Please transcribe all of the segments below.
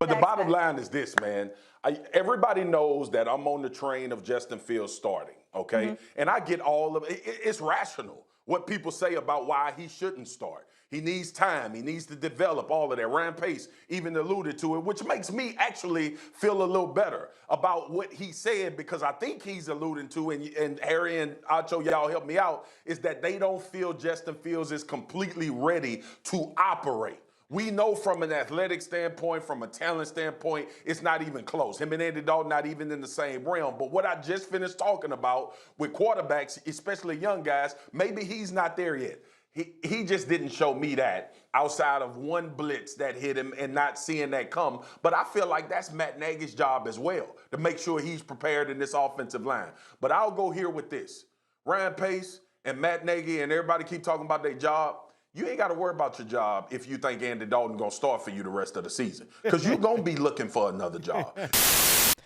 But the bottom line is this, man. Everybody knows that I'm on the train of Justin Fields starting, okay? Mm-hmm. And I get all of it. It's rational what people say about why he shouldn't start. He needs time. He needs to develop all of that. Ryan Pace even alluded to it, which makes me actually feel a little better about what he said, because I think he's alluding to, and Harry and Acho, y'all help me out, is that they don't feel Justin Fields is completely ready to operate. We know from an athletic standpoint, from a talent standpoint, it's not even close. Him and Andy Dalton not even in the same realm. But what I just finished talking about with quarterbacks, especially young guys, maybe he's not there yet. He just didn't show me that outside of one blitz that hit him and not seeing that come. But I feel like that's Matt Nagy's job as well, to make sure he's prepared in this offensive line. But I'll go here with this. Ryan Pace and Matt Nagy and everybody keep talking about their job. You ain't got to worry about your job if you think Andy Dalton going to start for you the rest of the season, because you're going to be looking for another job.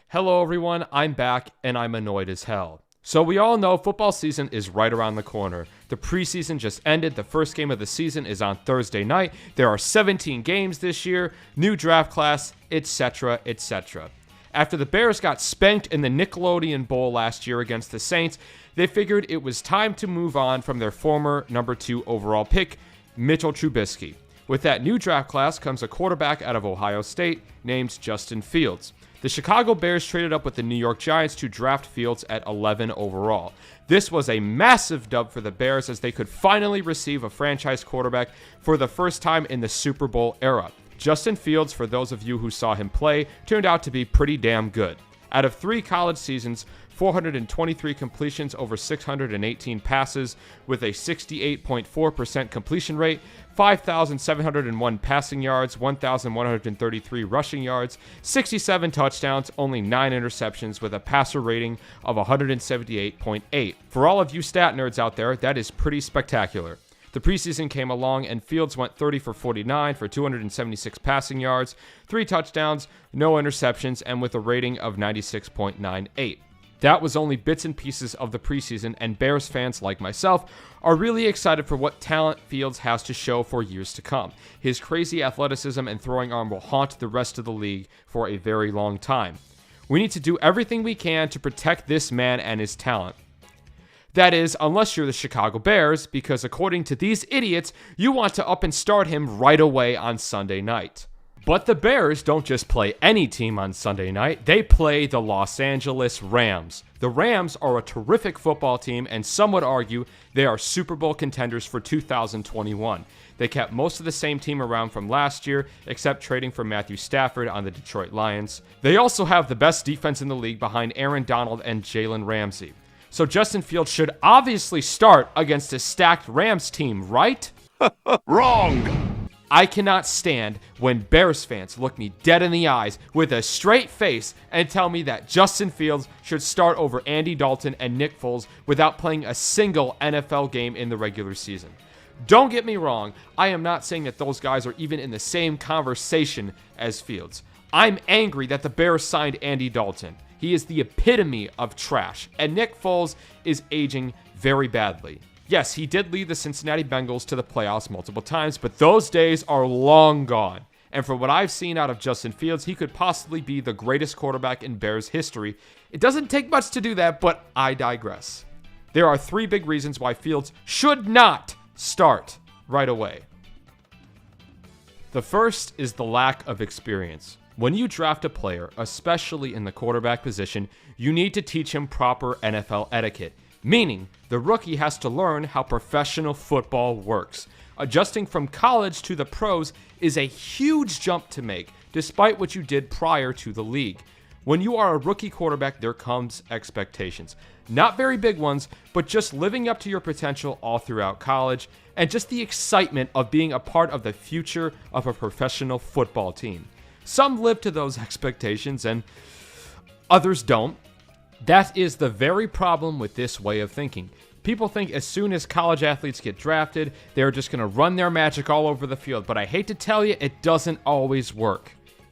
Hello, everyone. I'm back, and I'm annoyed as hell. So we all know football season is right around the corner. The preseason just ended. The first game of the season is on Thursday night. There are 17 games this year, new draft class, etc., etc. After the Bears got spanked in the Nickelodeon Bowl last year against the Saints, they figured it was time to move on from their former number 2 overall pick, Mitchell Trubisky. With that new draft class comes a quarterback out of Ohio State named Justin Fields. The Chicago Bears traded up with the New York Giants to draft Fields at 11 overall. This was a massive dub for the Bears, as they could finally receive a franchise quarterback for the first time in the Super Bowl era. Justin Fields, for those of you who saw him play, turned out to be pretty damn good. Out of 3 college seasons, 423 completions over 618 passes with a 68.4% completion rate, 5,701 passing yards, 1,133 rushing yards, 67 touchdowns, only 9 interceptions with a passer rating of 178.8. For all of you stat nerds out there, that is pretty spectacular. The preseason came along and Fields went 30 for 49 for 276 passing yards, 3 touchdowns, no interceptions, and with a rating of 96.98. That was only bits and pieces of the preseason, and Bears fans like myself are really excited for what talent Fields has to show for years to come. His crazy athleticism and throwing arm will haunt the rest of the league for a very long time. We need to do everything we can to protect this man and his talent. That is, unless you're the Chicago Bears, because according to these idiots, you want to up and start him right away on Sunday night. But the Bears don't just play any team on Sunday night, they play the Los Angeles Rams. The Rams are a terrific football team, and some would argue they are Super Bowl contenders for 2021. They kept most of the same team around from last year, except trading for Matthew Stafford on the Detroit Lions. They also have the best defense in the league behind Aaron Donald and Jalen Ramsey. So Justin Fields should obviously start against a stacked Rams team, right? Wrong! I cannot stand when Bears fans look me dead in the eyes with a straight face and tell me that Justin Fields should start over Andy Dalton and Nick Foles without playing a single NFL game in the regular season. Don't get me wrong, I am not saying that those guys are even in the same conversation as Fields. I'm angry that the Bears signed Andy Dalton. He is the epitome of trash, and Nick Foles is aging very badly. Yes, he did lead the Cincinnati Bengals to the playoffs multiple times, but those days are long gone. And from what I've seen out of Justin Fields, he could possibly be the greatest quarterback in Bears history. It doesn't take much to do that, but I digress. There are 3 big reasons why Fields should not start right away. The first is the lack of experience. When you draft a player, especially in the quarterback position, you need to teach him proper NFL etiquette. Meaning, the rookie has to learn how professional football works. Adjusting from college to the pros is a huge jump to make, despite what you did prior to the league. When you are a rookie quarterback, there comes expectations. Not very big ones, but just living up to your potential all throughout college, and just the excitement of being a part of the future of a professional football team. Some live to those expectations, and others don't. That is the very problem with this way of thinking. People think as soon as college athletes get drafted, they're just going to run their magic all over the field. But I hate to tell you, it doesn't always work.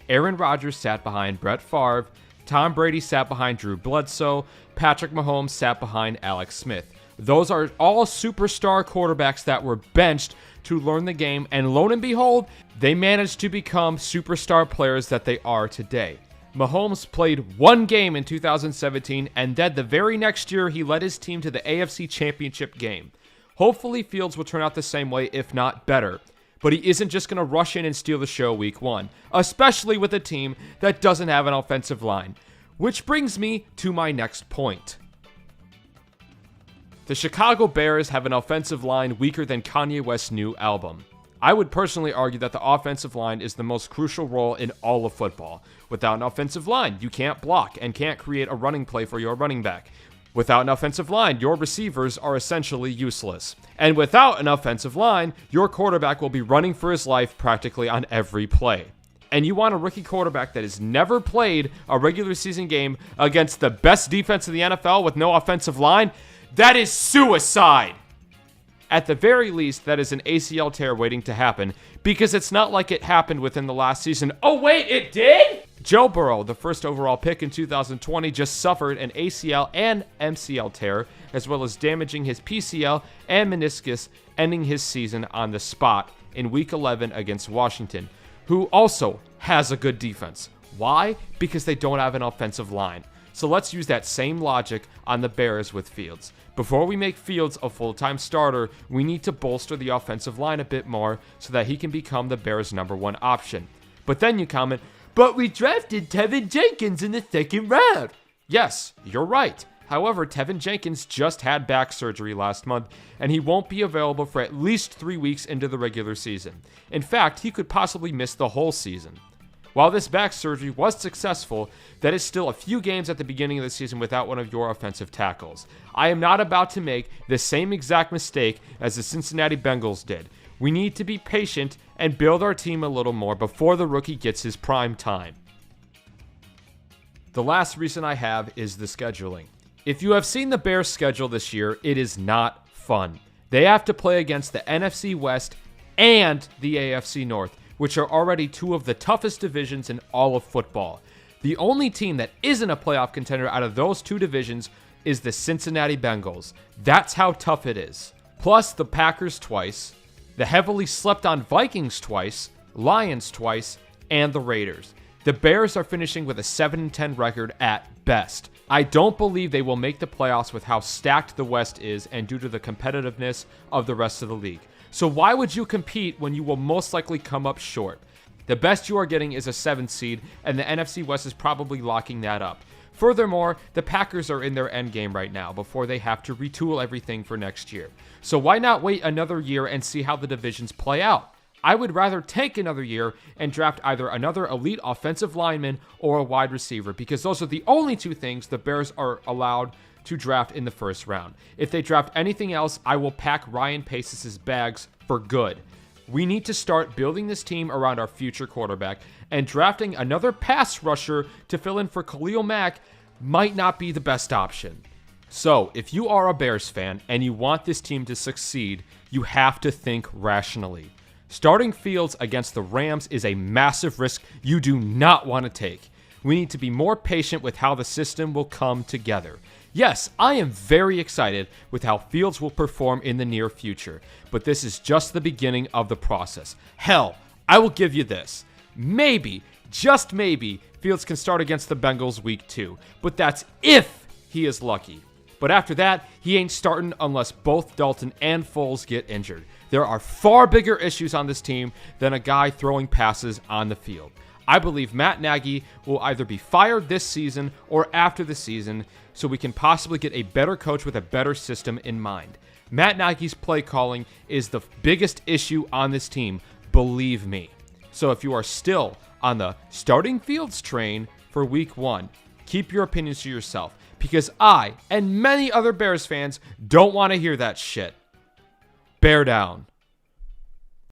Aaron Rodgers sat behind Brett Favre. Tom Brady sat behind Drew Bledsoe. Patrick Mahomes sat behind Alex Smith. Those are all superstar quarterbacks that were benched to learn the game. And lo and behold, they managed to become superstar players that they are today. Mahomes played one game in 2017, and then the very next year, he led his team to the AFC Championship game. Hopefully, Fields will turn out the same way, if not better. But he isn't just going to rush in and steal the show week 1, especially with a team that doesn't have an offensive line. Which brings me to my next point. The Chicago Bears have an offensive line weaker than Kanye West's new album. I would personally argue that the offensive line is the most crucial role in all of football. Without an offensive line, you can't block and can't create a running play for your running back. Without an offensive line, your receivers are essentially useless. And without an offensive line, your quarterback will be running for his life practically on every play. And you want a rookie quarterback that has never played a regular season game against the best defense in the NFL with no offensive line? That is suicide! At the very least, that is an ACL tear waiting to happen, because it's not like it happened within the last season. Oh wait, it did? Joe Burrow, the first overall pick in 2020, just suffered an ACL and MCL tear, as well as damaging his PCL and meniscus, ending his season on the spot in Week 11 against Washington, who also has a good defense. Why? Because they don't have an offensive line. So let's use that same logic on the Bears with Fields. Before we make Fields a full-time starter, we need to bolster the offensive line a bit more so that he can become the Bears' #1 option. But then you comment, but we drafted Tevin Jenkins in the 2nd round. Yes, you're right. However, Tevin Jenkins just had back surgery last month, and he won't be available for at least 3 weeks into the regular season. In fact, he could possibly miss the whole season. While this back surgery was successful, that is still a few games at the beginning of the season without one of your offensive tackles. I am not about to make the same exact mistake as the Cincinnati Bengals did. We need to be patient and build our team a little more before the rookie gets his prime time. The last reason I have is the scheduling. If you have seen the Bears' schedule this year, it is not fun. They have to play against the NFC West and the AFC North, which are already two of the toughest divisions in all of football. The only team that isn't a playoff contender out of those two divisions is the Cincinnati Bengals. That's how tough it is. Plus the Packers twice, the heavily slept on Vikings twice, Lions twice, and the Raiders. The Bears are finishing with a 7-10 record at best. I don't believe they will make the playoffs with how stacked the West is and due to the competitiveness of the rest of the league. So why would you compete when you will most likely come up short? The best you are getting is a 7th seed, and the NFC West is probably locking that up. Furthermore, the Packers are in their end game right now before they have to retool everything for next year. So why not wait another year and see how the divisions play out? I would rather take another year and draft either another elite offensive lineman or a wide receiver, because those are the only two things the Bears are allowed to draft in the first round. If they draft anything else, I will pack Ryan Pace's bags for good. We need to start building this team around our future quarterback, and drafting another pass rusher to fill in for Khalil Mack might not be the best option. So, if you are a Bears fan and you want this team to succeed, you have to think rationally. Starting Fields against the Rams is a massive risk you do not want to take. We need to be more patient with how the system will come together. Yes, I am very excited with how Fields will perform in the near future, but this is just the beginning of the process. Hell, I will give you this. Maybe, just maybe, Fields can start against the Bengals week 2, but that's if he is lucky. But after that, he ain't starting unless both Dalton and Foles get injured. There are far bigger issues on this team than a guy throwing passes on the field. I believe Matt Nagy will either be fired this season or after the season, so we can possibly get a better coach with a better system in mind. Matt Nagy's play calling is the biggest issue on this team, believe me. So if you are still on the starting Fields train for week 1, keep your opinions to yourself, because I and many other Bears fans don't want to hear that shit. Bear down.